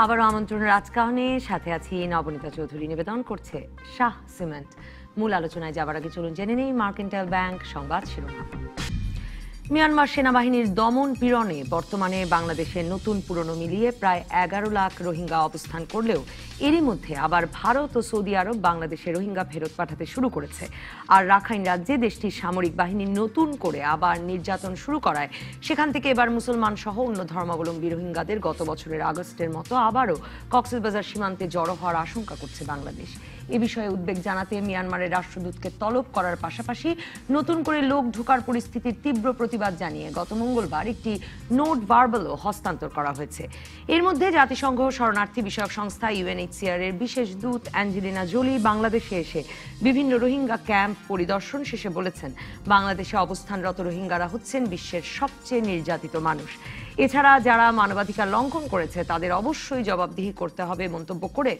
আবারও আমন্ত্রণ রাজকাহনে, সাথে আছি নবনীতা চৌধুরী। নিবেদন করছে শাহ সিমেন্ট। মূল আলোচনায় যাবার আগে চলুন জেনে নেই মার্কেন্টাইল ব্যাংক সংবাদ শিরোনাম। মিয়ানমার সেনাবাহিনীর দমন পীড়নে বর্তমানে বাংলাদেশের নতুন পুরনো মিলিয়ে প্রায় 11 লাখ রোহিঙ্গা অবস্থান করলেও এরই মধ্যে আবার ভারত ও সৌদি আরব বাংলাদেশে রোহিঙ্গা ফেরত পাঠাতে শুরু করেছে। আর রাখাইন রাজ্যে দেশটির সামরিক বাহিনী নতুন করে আবার নির্যাতন শুরু করায় সেখান থেকে এবার মুসলমান সহ অন্য ধর্মাবলম্বী রোহিঙ্গাদের গত বছরের আগস্টের মতো আবারও কক্সবাজার সীমান্তে জড়ো হওয়ার আশঙ্কা করছে বাংলাদেশ। এ বিষয়ে উদ্বেগ জানাতে মিয়ানমারের রাষ্ট্রদূতকে তলব করার পাশাপাশি নতুন করে লোক ঢোকার পরিস্থিতির তীব্র প্রতিবাদ জানিয়ে গত মঙ্গলবার একটি নোট ভার্বালও হস্তান্তর করা হয়েছে। এর মধ্যে জাতিসংঘ শরণার্থী বিষয়ক সংস্থা UNHCR এর বিশেষ দূত অ্যাঞ্জেলিনা জোলি বাংলাদেশে এসে বিভিন্ন রোহিঙ্গা ক্যাম্প পরিদর্শন শেষে বলেছেন, বাংলাদেশে অবস্থানরত রোহিঙ্গারা হচ্ছেন বিশ্বের সবচেয়ে নির্যাতিত মানুষ। এছাড়া যারা মানবাধিকার লঙ্ঘন করেছে তাদের অবশ্যই জবাবদিহি করতে হবে মন্তব্য করে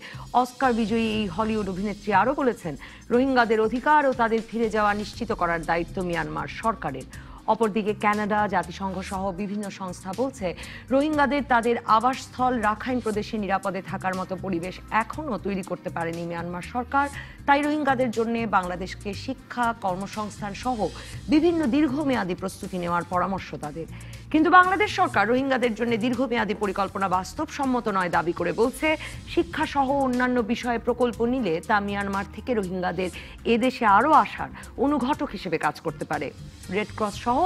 অস্কার বিজয়ী এই হলিউড অভিনেত্রী আরও বলেছেন, রোহিঙ্গাদের অধিকার ও তাদের ফিরে যাওয়া নিশ্চিত করার দায়িত্ব মিয়ানমার সরকারের। অপরদিকে কানাডা, জাতিসংঘ সহ বিভিন্ন সংস্থা বলছে, রোহিঙ্গাদের তাদের আবাসস্থল রাখাইন প্রদেশে নিরাপদে থাকার মতো পরিবেশ এখনও তৈরি করতে পারেনি মিয়ানমার সরকার। তাই রোহিঙ্গাদের জন্য বাংলাদেশকে শিক্ষা, কর্মসংস্থান সহ বিভিন্ন দীর্ঘমেয়াদী প্রস্তুতি নেওয়ার পরামর্শ তাদের। কিন্তু বাংলাদেশ সরকার রোহিঙ্গাদের জন্য দীর্ঘমেয়াদী পরিকল্পনা বাস্তবসম্মত নয় দাবি করে বলছে, শিক্ষা সহ অন্যান্য বিষয়ে প্রকল্প নিলে তা মিয়ানমার থেকে রোহিঙ্গাদের এদেশে আরও আসার অনুঘটক হিসেবে কাজ করতে পারে। রেড ক্রস সহ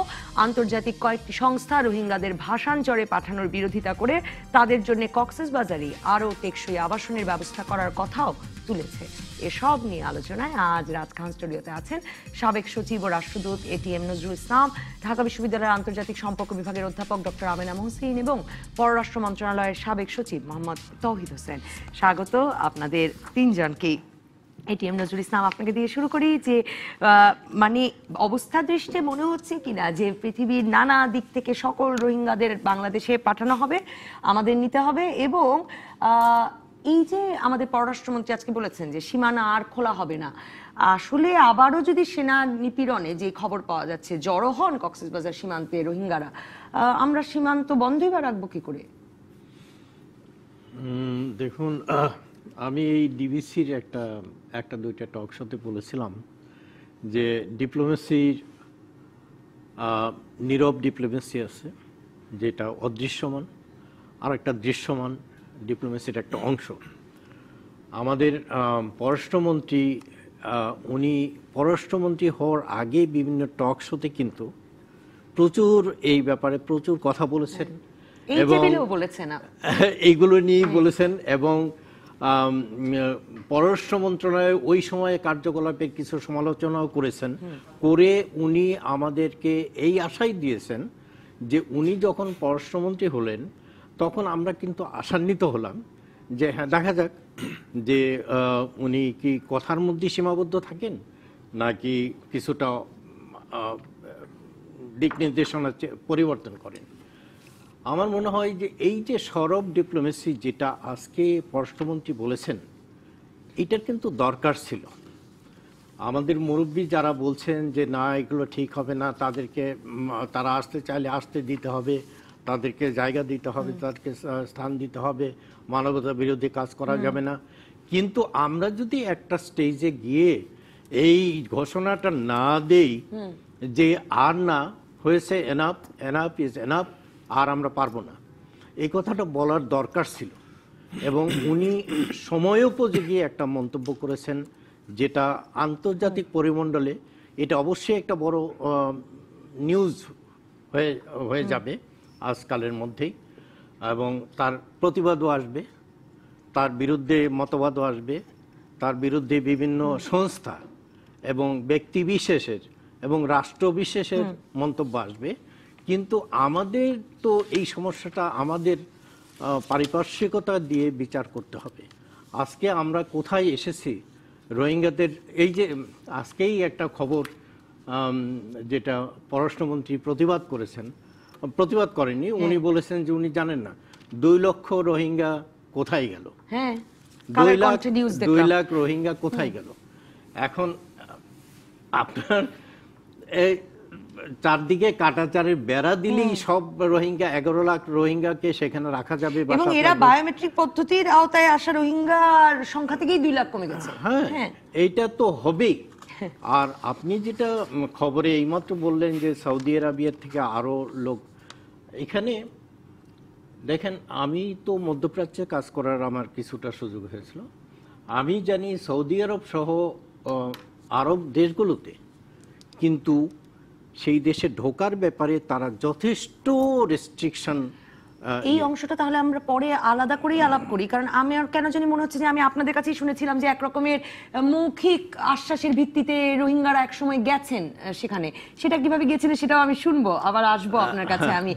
আন্তর্জাতিক কয়েকটি সংস্থা রোহিঙ্গাদের ভাষান্তরে পাঠানোর বিরোধিতা করে তাদের জন্য কক্সবাজারে আরও টেকসই আবাসনের ব্যবস্থা করার কথাও তুলেছে। এসব নিয়ে আলোচনায় আজ রাজখান স্টুডিওতে আছেন সাবেক সচিব ও রাষ্ট্রদূত ATM নজরুল ইসলাম, ঢাকা বিশ্ববিদ্যালয়ের আন্তর্জাতিক সম্পর্ক বিভাগের অধ্যাপক ডক্টর আমেনা মহসিন এবং পররাষ্ট্র মন্ত্রণালয়ের সাবেক সচিব মোহাম্মদ তৌহিদ হোসেন। স্বাগত আপনাদের তিনজনকেই। ATM নজরুল ইসলাম, আপনাকে দিয়ে শুরু করি যে মানে অবস্থা দৃষ্টে মনে হচ্ছে কিনা যে পৃথিবীর নানা দিক থেকে সকল রোহিঙ্গাদের বাংলাদেশে পাঠানো হবে, আমাদের নিতে হবে, এবং এই যে আমাদের পররাষ্ট্রমন্ত্রী আজকে বলেছেন যে সীমানা আর খোলা হবে না, আসলে আবারও যদি সেনা নিপীড়নে যে খবর পাওয়া যাচ্ছে জড়ো হন কক্সবাজার সীমান্তে রোহিঙ্গারা, আমরা সীমান্ত বন্ধই বা রাখবো কি করে? দেখুন, আমি এই ডিবিসির একটা দুইটা টক শোতে বলেছিলাম যে ডিপ্লোমেসির নীরব ডিপ্লোমেসি আছে, যেটা অদৃশ্যমান, আর একটা দৃশ্যমান ডিপ্লোমেসির একটা অংশ। আমাদের পররাষ্ট্রমন্ত্রী উনি পররাষ্ট্রমন্ত্রী হওয়ার আগে বিভিন্ন টক শোতে কিন্তু প্রচুর এই ব্যাপারে প্রচুর কথা বলেছেন এবং এইগুলো নিয়েই বলেছেন, এবং পররাষ্ট্র মন্ত্রণালয় ওই সময়ে কার্যকলাপে কিছু সমালোচনাও করেছেন। করে উনি আমাদেরকে এই আশাই দিয়েছেন যে উনি যখন পররাষ্ট্রমন্ত্রী হলেন তখন আমরা কিন্তু আশান্বিত হলাম যে হ্যাঁ, দেখা যাক যে উনি কি কথার মধ্যে সীমাবদ্ধ থাকেন নাকি কিছুটা দিক নির্দেশনা পরিবর্তন করেন। আমার মনে হয় যে এই যে সরব ডিপ্লোমেসি যেটা আজকে পররাষ্ট্রমন্ত্রী বলেছেন, এটার কিন্তু দরকার ছিল। আমাদের মুরব্বী যারা বলছেন যে না এগুলো ঠিক হবে না, তারা আসতে চাইলে আসতে দিতে হবে, তাদেরকে জায়গা দিতে হবে, তাদেরকে স্থান দিতে হবে, মানবতা বিরোধী কাজ করা যাবে না। কিন্তু আমরা যদি একটা স্টেজে গিয়ে এই ঘোষণাটা না দেই যে আর না, হয়েছে, এনাফ, এনাফ ইজ এনাফ, আর আমরা পারবো না, এই কথাটা বলার দরকার ছিল। এবং উনি সময়োপযোগী একটা মন্তব্য করেছেন, যেটা আন্তর্জাতিক পরিমণ্ডলে এটা অবশ্যই একটা বড় নিউজ হয়ে যাবে আজকালের মধ্যেই, এবং তার প্রতিবাদও আসবে, তার বিরুদ্ধে মতবাদও আসবে, তার বিরুদ্ধে বিভিন্ন সংস্থা এবং ব্যক্তি বিশেষের এবং রাষ্ট্র বিশেষের মন্তব্য আসবে। কিন্তু আমাদের তো এই সমস্যাটা আমাদের পারিপার্শ্বিকতা দিয়ে বিচার করতে হবে। আজকে আমরা কোথায় এসেছি, রোহিঙ্গাদের এই যে আজকেই একটা খবর, যেটা পররাষ্ট্রমন্ত্রী প্রতিবাদ করেননি, উনি বলেছেন যে উনি জানেন না 2 লক্ষ রোহিঙ্গা কোথায় গেল, 2 লাখ রোহিঙ্গা কোথায় গেল। এখন আপনার চারদিকে কাঁটাচারের বেড়া দিলেই সব রোহিঙ্গা 11 লাখ রোহিঙ্গাকে সেখানে রাখা যাবে, এবং এরা বায়োমেট্রিক পদ্ধতির আওতায় আসা রোহিঙ্গার সংখ্যা থেকেই 2 লাখ কমে গেছে। হ্যাঁ, এইটা তো হবেই। আর আপনি যেটা খবরে এইমাত্র বললেন যে সৌদি আরবিয়ার থেকে আরো লোক এখানে, দেখেন আমি তো মধ্যপ্রাচ্যে কাজ করার আমার কিছুটা সুযোগ হয়েছিল। আমি জানি সৌদি আরব সহ আরব দেশগুলোতে কিন্তু সেই দেশে ঢোকার ব্যাপারে তারা যথেষ্ট রেস্ট্রিকশন। এই অংশটা তাহলে আমরা পরে আলাদা করেই আলাপ করি, কারণ আমি আর কেন জানি মনে হচ্ছে যে আমি আপনাদের কাছেই শুনেছিলাম যে এক রকমের মৌখিক আশ্বাসের ভিত্তিতে রোহিঙ্গারা একসময় গেছেন সেখানে। সেটা কিভাবে গিয়েছিলেন সেটাও আমি শুনবো, আবার আসবো আপনার কাছে। আমি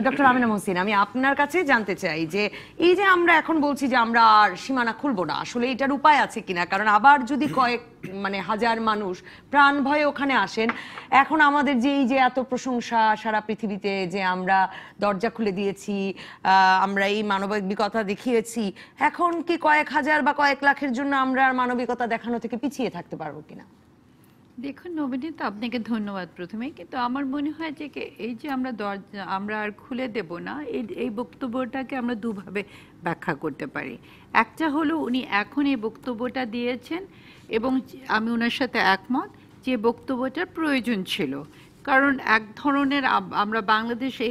ডক্টর আমিনা মহসিন, আমি আপনার কাছে জানতে চাই যে এই যে আমরা এখন বলছি যে আমরা আর সীমানা খুলবো না, আসলে এটার উপায় আছে কিনা? কারণ আবার যদি কয়েক হাজার মানুষ প্রাণ ভয়ে ওখানে আসেন, এখন আমাদের যে এই যে এত প্রশংসা সারা পৃথিবীতে যে আমরা দরজা খুলে দিয়েছি, আমরা এই মানবিকতা দেখিয়েছি, এখন কি কয়েক হাজার বা কয়েক লাখের জন্য আমরা আর মানবিকতা দেখানো থেকে পিছিয়ে থাকতে পারবো কিনা? দেখুন নবনীতা, আপনাকে ধন্যবাদ প্রথমে, কিন্তু আমার মনে হয় যে এই যে আমরা আর খুলে দেব না, এই বক্তব্যটাকে আমরা দুভাবে ব্যাখ্যা করতে পারি। একটা হলো উনি এখন এই বক্তব্যটা দিয়েছেন এবং আমি ওনার সাথে একমত যে বক্তব্যটার প্রয়োজন ছিল। কারণ এক ধরনের আমরা বাংলাদেশে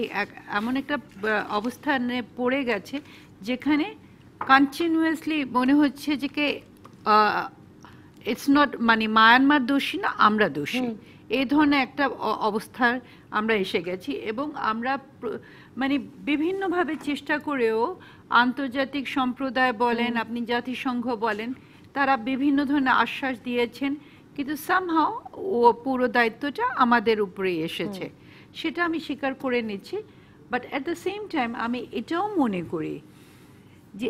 এমন একটা অবস্থানে পড়ে গেছে যেখানে কন্টিনিউয়াসলি মনে হচ্ছে যে ইটস নট মায়ানমার দোষী না, আমরা দোষী, এই ধরনের একটা অবস্থার আমরা এসে গেছি। এবং আমরা বিভিন্নভাবে চেষ্টা করেও আন্তর্জাতিক সম্প্রদায় বলেন, আপনি জাতিসংঘ বলেন, তারা বিভিন্ন ধরনের আশ্বাস দিয়েছেন, কিন্তু সামহাও পুরো দায়িত্বটা আমাদের উপরেই এসেছে, সেটা আমি স্বীকার করে নিচ্ছি। But at the same time আমি এটাও মনে করি যে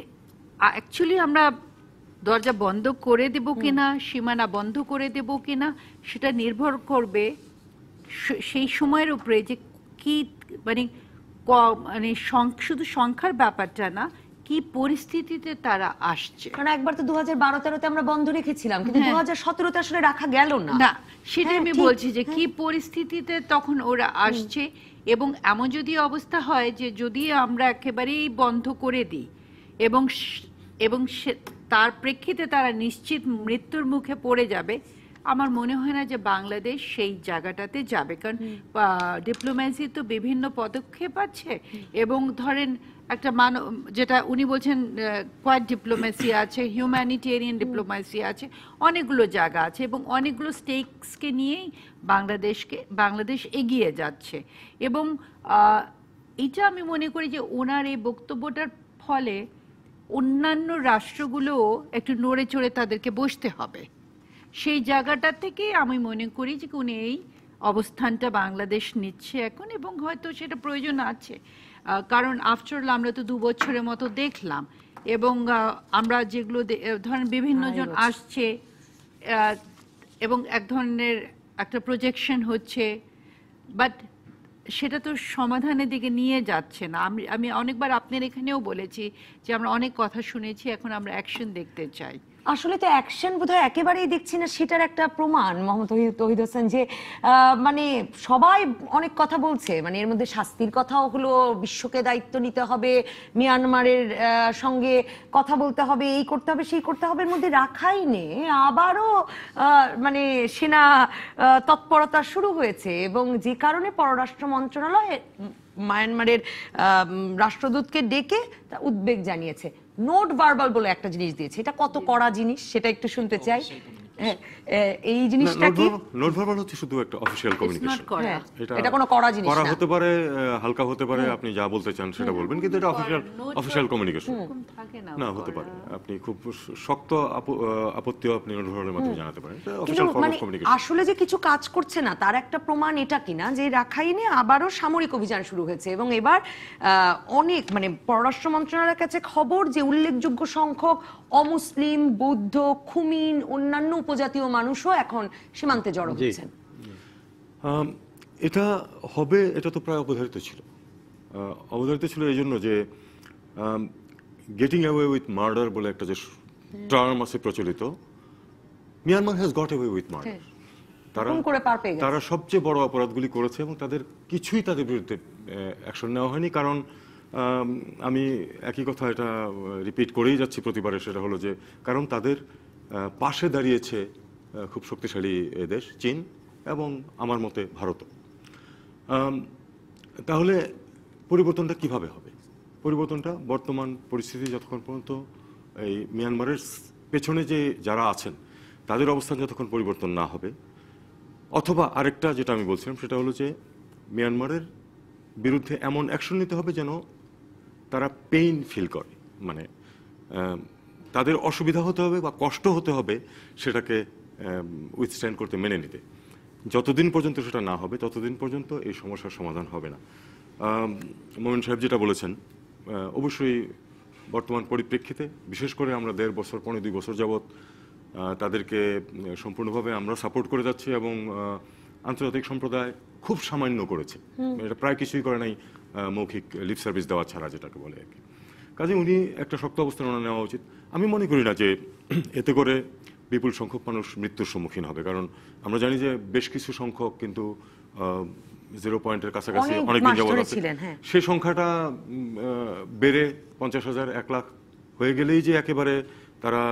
অ্যাকচুয়ালি আমরা দরজা বন্ধ করে দেব কিনা, সীমানা বন্ধ করে দেব কিনা, সেটা নির্ভর করবে সেই সময়ের উপরে যে কি শুধু সংখ্যার ব্যাপারটা না, কি পরিস্থিতিতে তারা আসছে। কারণ একবার তো 2012-13-তে আমরা বন্ধ রেখেছিলাম, কিন্তু 2017-তে আসলে রাখা গেল না। না, সেটা আমি বলছি যে কি পরিস্থিতিতে তখন ওরা আসছে। এবং এমন যদি অবস্থা হয় যে যদি আমরা একেবারেই বন্ধ করে দিই এবং তার প্রেক্ষিতে তারা নিশ্চিত মৃত্যুর মুখে পড়ে যাবে, আমার মনে হয় না যে বাংলাদেশ সেই জায়গাটাতে যাবে। কারণ ডিপ্লোম্যাসি তো বিভিন্ন পদক্ষেপ আছে, এবং ধরেন একটা যেটা উনি বলছেন কোয়াড ডিপ্লোম্যাসি আছে, হিউম্যানিটেরিয়ান ডিপ্লোম্যাসি আছে, অনেকগুলো জায়গা আছে, এবং অনেকগুলো স্টেকসকে নিয়েই বাংলাদেশ এগিয়ে যাচ্ছে। এবং এটা আমি মনে করি যে ওনার এই বক্তব্যটার ফলে অন্যান্য রাষ্ট্রগুলোও একটু নড়ে চড়ে তাদেরকে বসতে হবে। সেই জায়গাটা থেকে আমি মনে করি যে উনি এই অবস্থানটা বাংলাদেশ নিচ্ছে এখন, এবং হয়তো সেটা প্রয়োজন আছে। কারণ আফটারঅল আমরা তো 2 বছরের মতো দেখলাম, এবং আমরা যেগুলো ধরেন বিভিন্ন জন আসছে এবং এক ধরনের একটা প্রজেকশন হচ্ছে, বাট সেটা তো সমাধানের দিকে নিয়ে যাচ্ছে না। আমি অনেকবার আপনার এখানেও বলেছি যে আমরা অনেক কথা শুনেছি, এখন আমরা অ্যাকশন দেখতে চাই। আসলে তো অ্যাকশন বোধহয় একেবারেই দেখছি না, সেটার একটা প্রমাণ মোহাম্মদ তৌহিদ হোসেন যে সবাই অনেক কথা বলছে, এর মধ্যে শাস্তির কথাও হলো, বিশ্বকে দায়িত্ব নিতে হবে, মিয়ানমারের সঙ্গে কথা বলতে হবে, এই করতে হবে সেই করতে হবে, এর মধ্যে রাখাইনে আবারও সেনা তৎপরতা শুরু হয়েছে। এবং যে কারণে পররাষ্ট্র মন্ত্রণালয় মায়ানমারের রাষ্ট্রদূতকে ডেকে উদ্বেগ জানিয়েছে। নোট ভার্বাল বলে একটা জিনিস দিয়েছে, এটা কত কড়া জিনিস সেটা একটু শুনতে চাই। এই জিনিসটা কি? নোট ভার্বাল হচ্ছে শুধু একটা অফিশিয়াল কমিউনিকেশন, এটা কোনো কড়া জিনিস না। কড়া হতে পারে, হালকা হতে পারে, আপনি যা বলতে চান সেটা বলবেন, কিন্তু এটা অফিশিয়াল কমিউনিকেশন না হতে পারে। আপনি খুব শক্ত আপত্তিও আপনি নোট ভার্বালের মাধ্যমে জানাতে পারেন। এটা অফিশিয়াল ফর্ম অফ কমিউনিকেশন। আসলে যে কিছু কাজ করছে না তার একটা প্রমাণ এটা কিনা যে রাখাইনে আবারও সামরিক অভিযান শুরু হয়েছে, এবং এবার অনেক পররাষ্ট্র মন্ত্রণালয়ের কাছে খবর যে উল্লেখযোগ্য সংখ্যক অমুসলিম, বৌদ্ধ, খুমিন, অন্যান্য উপজাতীয় মানুষও এখন সীমান্তে জড়ো হচ্ছেন। এটা হবে, এটা তো প্রায় অবধারিত ছিল এই জন্য যে গেটিং অ্যাওয়ে উইথ মার্ডার বলে একটা যে টার্ম আছে প্রচলিত, Myanmar has got away with murder. হুকুম করে পার পেয়ে গেছে। তারা সবচেয়ে বড় অপরাধগুলি করেছে এবং তাদের কিছুই তাদের বিরুদ্ধে অ্যাকশন নেওয়া হয়নি। কারণ আমি একই কথা এটা রিপিট করেই যাচ্ছি প্রতিবারে, সেটা হলো যে কারণ তাদের পাশে দাঁড়িয়েছে খুব শক্তিশালী দেশ চীন এবং আমার মতে ভারতও। তাহলে পরিবর্তনটা কিভাবে হবে? পরিবর্তনটা বর্তমান পরিস্থিতি যতক্ষণ পর্যন্ত এই মিয়ানমারের পেছনে যে যারা আছেন তাদের অবস্থান যতক্ষণ পরিবর্তন না হবে, অথবা আরেকটা যেটা আমি বলছিলাম সেটা হলো যে মিয়ানমারের বিরুদ্ধে এমন অ্যাকশন নিতে হবে যেন তারা পেইন ফিল করে, মানে তাদের অসুবিধা হতে হবে বা কষ্ট হতে হবে সেটাকে উইথস্ট্যান্ড করতে, মেনে নিতে। যতদিন পর্যন্ত সেটা না হবে ততদিন পর্যন্ত এই সমস্যার সমাধান হবে না। মোমেন সাহেব যেটা বলেছেন, অবশ্যই বর্তমান পরিপ্রেক্ষিতে বিশেষ করে আমরা 1.5 বছর 2.5 বছর যাবৎ তাদেরকে সম্পূর্ণভাবে আমরা সাপোর্ট করে যাচ্ছি এবং আন্তর্জাতিক সম্প্রদায় খুব সামান্য করেছে, এটা প্রায় কিছুই করে নাই, মৌখিক লিপ সার্ভিস দেওয়া ছাড়া যেটাকে বলে আর কি। কাজে উনি একটা শক্ত অবস্থান ওনার নেওয়া উচিত। আমি মনে করি না যে এতে করে বিপুল সংখ্যক মানুষ মৃত্যুর সম্মুখীন হবে, কারণ আমরা জানি যে বেশ কিছু সংখ্যক কিন্তু 0 পয়েন্টের কাছাকাছি অনেকদিন যাবত আছে। সেই সংখ্যাটা বেড়ে 50,000 1 লাখ হয়ে গেলেই যে একেবারে তারা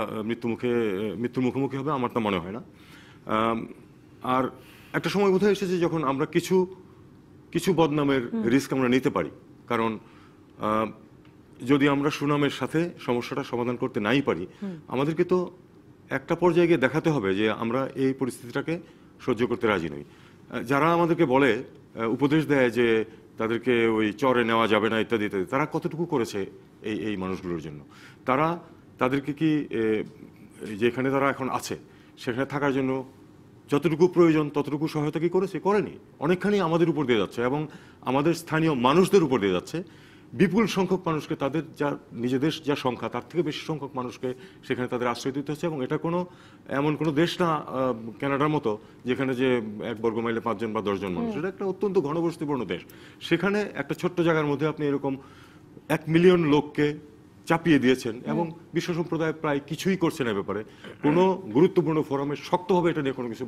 মৃত্যুর মুখোমুখি হবে আমার তা মনে হয় না। আর একটা সময় বোধহয় এসেছে যখন আমরা কিছু বদনামের রিস্ক আমরা নিতে পারি, কারণ যদি আমরা সুনামের সাথে সমস্যাটা সমাধান করতে নাই পারি, আমাদেরকে তো একটা পর্যায়ে গিয়ে দেখাতে হবে যে আমরা এই পরিস্থিতিটাকে সহ্য করতে রাজি নই। যারা আমাদেরকে বলে, উপদেশ দেয় যে তাদেরকে ওই চরে নেওয়া যাবে না ইত্যাদি ইত্যাদি, তারা কতটুকু করেছে এই মানুষগুলোর জন্য? তাদেরকে কি যেখানে তারা এখন আছে সেখানে থাকার জন্য যতটুকু প্রয়োজন ততটুকু সহায়তা কি করেছে? করেনি। অনেকখানি আমাদের উপর দিয়ে যাচ্ছে এবং আমাদের স্থানীয় মানুষদের উপর দিয়ে যাচ্ছে। বিপুল সংখ্যক মানুষকে তাদের যা নিজেদের যা সংখ্যা তার থেকে বেশি সংখ্যক মানুষকে সেখানে তাদের আশ্রয় দিতে হচ্ছে। এবং এটা এমন কোনো দেশ না কানাডার মতো যেখানে যে 1 বর্গ মাইলে 5 জন বা 10 জন মানুষ, এটা একটা অত্যন্ত ঘনবসতিপূর্ণ দেশ। সেখানে একটা ছোট্ট জায়গার মধ্যে আপনি এরকম 1 মিলিয়ন লোককে চাপিয়ে দিয়েছেন এবং বিশ্ব সম্প্রদায় প্রায় কিছুই করছে না ব্যাপারে। কোনো গুরুত্বপূর্ণ ফোরামে শক্তভাবে এটা নিয়ে কোনো কিছু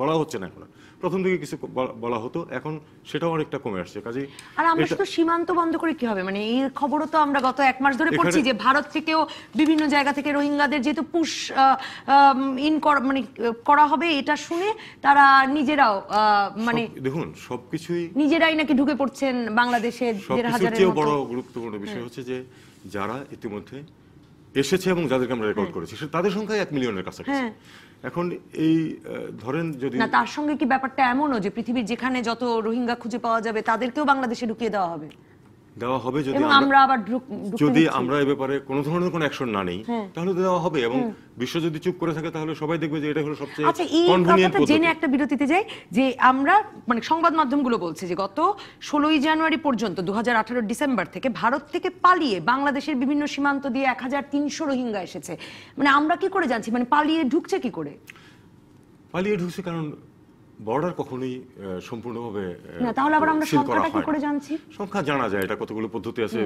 বলা হচ্ছে না। এখন প্রথম দিকে কিছু বলা হতো, এখন সেটাও অনেকটা কমে আসছে। কাজেই আর আমরা শুধু সীমান্ত বন্ধ করে কি হবে? মানে এই খবরও তো আমরা গত 1 মাস ধরে পড়ছি যে ভারত থেকেও বিভিন্ন জায়গা থেকে রোহিঙ্গাদের যেহেতু পুশ করা হবে, এটা শুনে তারা নিজেরাও মানে দেখুন সবকিছুই নিজেরাই নাকি ঢুকে পড়ছেন বাংলাদেশে। সবচেয়ে বড় গুরুত্বপূর্ণ বিষয় হচ্ছে যে যারা ইতিমধ্যে এসেছে এবং যাদেরকে আমরা রেকর্ড করেছি তাদের সংখ্যা 1 মিলিয়নের কাছাকাছি। এখন এই ধরেন যদি না, তার সঙ্গে কি ব্যাপারটা এমনও যে পৃথিবীর যেখানে যত রোহিঙ্গা খুঁজে পাওয়া যাবে তাদেরকেও বাংলাদেশে ঢুকিয়ে দেওয়া হবে যদি আমরা এই ব্যাপারে কোনো ধরনের কোনো অ্যাকশন না নেই, তাহলে দেওয়া হবে। এবং বিশ্ব যদি চুপ করে থাকে তাহলে সবাই দেখবে যে এটা হলো সবচেয়ে কনভিনিয়েন্ট পদ্ধতি। জেনে একটা বিরতিতে যাই যে আমরা মানে সংবাদ মাধ্যমগুলো বলছে যে গত 16ই জানুয়ারি পর্যন্ত 2018 ডিসেম্বর থেকে ভারত থেকে পালিয়ে বাংলাদেশের বিভিন্ন সীমান্ত দিয়ে 1300 রোহিঙ্গা এসেছে। মানে আমরা কি করে জানছি, মানে পালিয়ে ঢুকছে কি করে? পালিয়ে ঢুকছে কারণ বর্ডার কখনোই সম্পূর্ণভাবে না, তাহলে আবার আমরা সংখ্যাটা কি করে জানছি? সংখ্যা জানা যায়, এটা কতগুলো পদ্ধতি আছে।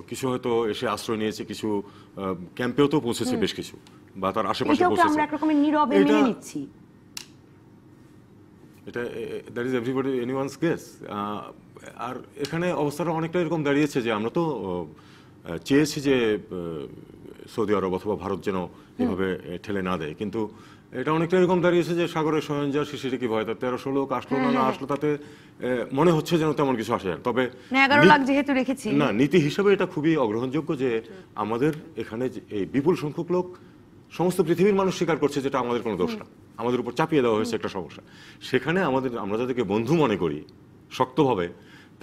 কিছু হয়তো এসে আশ্রয় নিয়েছে, কিছু ক্যাম্পেও তো পৌঁছেছে, বেশ কিছু বা তার আশেপাশে পৌঁছেছে। আমরা একরকমের নীরবে মেনে নিচ্ছি। এটা that is everybody anyone's guess. আর এখানে অবস্থাটা অনেকটা এরকম দাঁড়িয়েছে যে আমরা তো চেয়েছি যে সৌদি আরব অথবা ভারত যেন এভাবে ঠেলে না দেয়, কিন্তু এটা অনেকটা এরকম দাঁড়িয়েছে যে সাগরের সরঞ্জাম শিশিরে কি ভয়, 1300 লোক আসলো না আসলো তাতে মনে হচ্ছে যেন তেমন কিছু আসে না। তবে 11 লাখ যেহেতু রেখেছি, না, নীতি হিসাবে এটা খুবই অগ্রহণযোগ্য যে আমাদের এখানে এই বিপুল সংখ্যক লোক সমস্ত পৃথিবীর মানুষ স্বীকার করছে যেটা আমাদের কোনো দোষ না, আমাদের উপর চাপিয়ে দেওয়া হয়েছে একটা সমস্যা। সেখানে আমরা যাদেরকে বন্ধু মনে করি শক্তভাবে,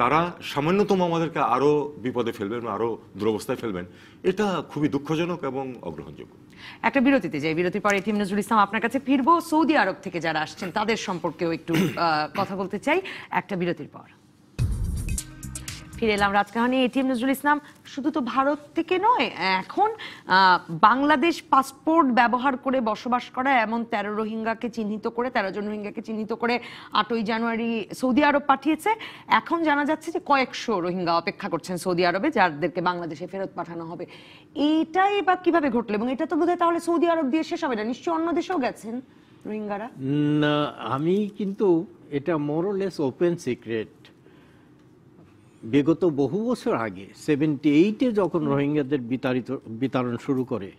তারা সামান্যতম আমাদেরকে আরো বিপদে ফেলবেন, আরো দুরবস্থায় ফেলবেন, এটা খুবই দুঃখজনক এবং অগ্রহণযোগ্য। একটা বিরতিতে যাই, বিরতির পরে এটিএম নজরুল ইসলাম আপনার কাছে ফিরবো। সৌদি আরব থেকে যারা আসছেন তাদের সম্পর্কেও একটু কথা বলতে চাই একটা বিরতির পর। ফিরে এলাম রাজকাহানি, এটিএম নজরুল ইসলাম। শুধু তো ভারত থেকে নয়, এখন বাংলাদেশ পাসপোর্ট ব্যবহার করে বসবাস করা এমন 13 রোহিঙ্গাকে চিহ্নিত করে 13 জন রোহিঙ্গাকে চিহ্নিত করে 8ই জানুয়ারি সৌদি আরব পাঠিয়েছে। এখন জানা যাচ্ছে যে কয়েকশো রোহিঙ্গা অপেক্ষা করছেন সৌদি আরবে, যাদেরকে বাংলাদেশে ফেরত পাঠানো হবে। এইটাই বা কিভাবে ঘটলো? এবং এটা তো বোধহয় তাহলে সৌদি আরব দিয়ে শেষ হবে না, নিশ্চয়ই অন্য দেশেও গেছেন। রোহিঙ্গারা? না, আমি কিন্তু এটা মোরলেস ওপেন সিক্রেট। বিগত বহু বছর আগে 78-এ যখন রোহিঙ্গাদের বিতরণ শুরু করে,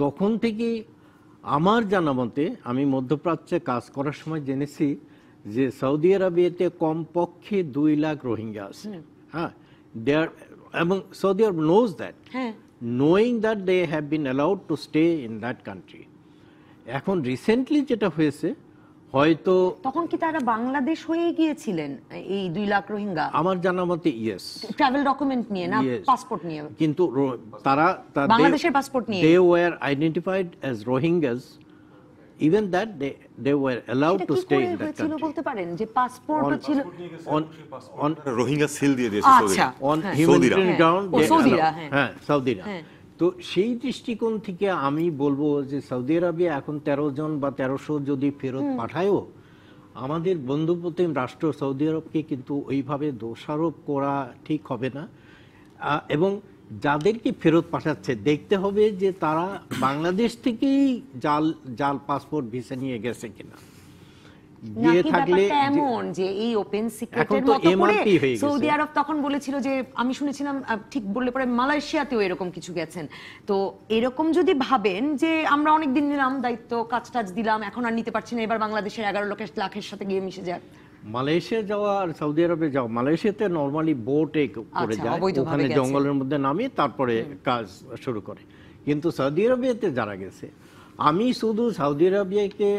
তখন থেকে আমার জানা মতে, আমি মধ্যপ্রাচ্যে কাজ করার সময় জেনেছি যে সৌদি আরবিয়াতে কমপক্ষে 2 লাখ রোহিঙ্গা আছে। হ্যাঁ, এবং Saudi Arab knows that, knowing that they have been allowed to stay in that country. এখন রিসেন্টলি যেটা হয়েছে, হয়তো তখন কি তারা বাংলাদেশ হয়ে গিয়েছিলেন এই 2 লাখ রোহিঙ্গা? আমার জানা মতে ইয়েস, ট্রাভেল ডকুমেন্ট নিয়ে না পাসপোর্ট নিয়ে? কিন্তু তারা বাংলাদেশের পাসপোর্ট নিয়ে they were identified as Rohingyas, even that they were allowed to stay in that country বলতে পারেন যে পাসপোর্ট ছিল on রোহিঙ্গা সিল দিয়ে দিয়েছে আচ্ছা on humanitarian ground। সৌদিরা, হ্যাঁ, সৌদিরা। তো সেই দৃষ্টিকোণ থেকে আমি বলবো যে সৌদি আরবে এখন 13 জন বা 1300 যদি ফেরত পাঠায়ও, আমাদের বন্ধুপ্রতিম রাষ্ট্র সৌদি আরবকে কিন্তু ওইভাবে দোষারোপ করা ঠিক হবে না। এবং যাদেরকে ফেরত পাঠাচ্ছে দেখতে হবে যে তারা বাংলাদেশ থেকেই জাল পাসপোর্ট ভিসা নিয়ে গেছে কিনা। গিয়ে থাকলে এমন যে এই ওপেন সিক্রেটের তো মতো করে MRP হয়ে গেছে। সৌদি আরব তখন বলেছিল যে, আমি শুনেছিলাম ঠিক বললে পরে মালয়েশিয়াতেও এরকম কিছু গেছেন। তো এরকম যদি ভাবেন যে আমরা অনেক দিন নিলাম দায়িত্ব, কাজ টাজ দিলাম, এখন আর নিতে পারছি না, এবার বাংলাদেশের 11 লাখের সাথে গিয়ে মিশে যাক। মালয়েশিয়া যাওয়া আর সৌদি আরবে যাওয়া, মালয়েশিয়াতে নরমালি বোটে করে যায়, ওখানে জঙ্গলের মধ্যে নামিয়ে তারপরে কাজ শুরু করে। কিন্তু সৌদি আরবিয়াতে যারা গেছে, আমি শুধু সৌদি আরবিয়াকে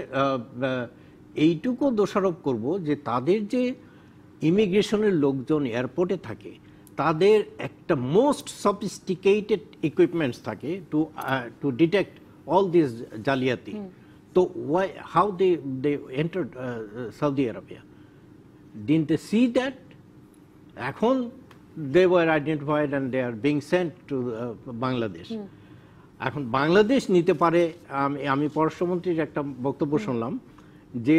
এইটুকু দোষারোপ করব যে তাদের যে ইমিগ্রেশনের লোকজন এয়ারপোর্টে থাকে, তাদের একটা মোস্ট সফিস্টিকেটেড ইকুইপমেন্টস থাকে টু ডিটেক্ট অল দিস জালিয়াতি। তো how they entered Saudi Arabia? Didn't they see that? এখন they were identified and they are being sent to Bangladesh. এখন বাংলাদেশ নিতে পারে। আমি পররাষ্ট্রমন্ত্রীর একটা বক্তব্য শুনলাম যে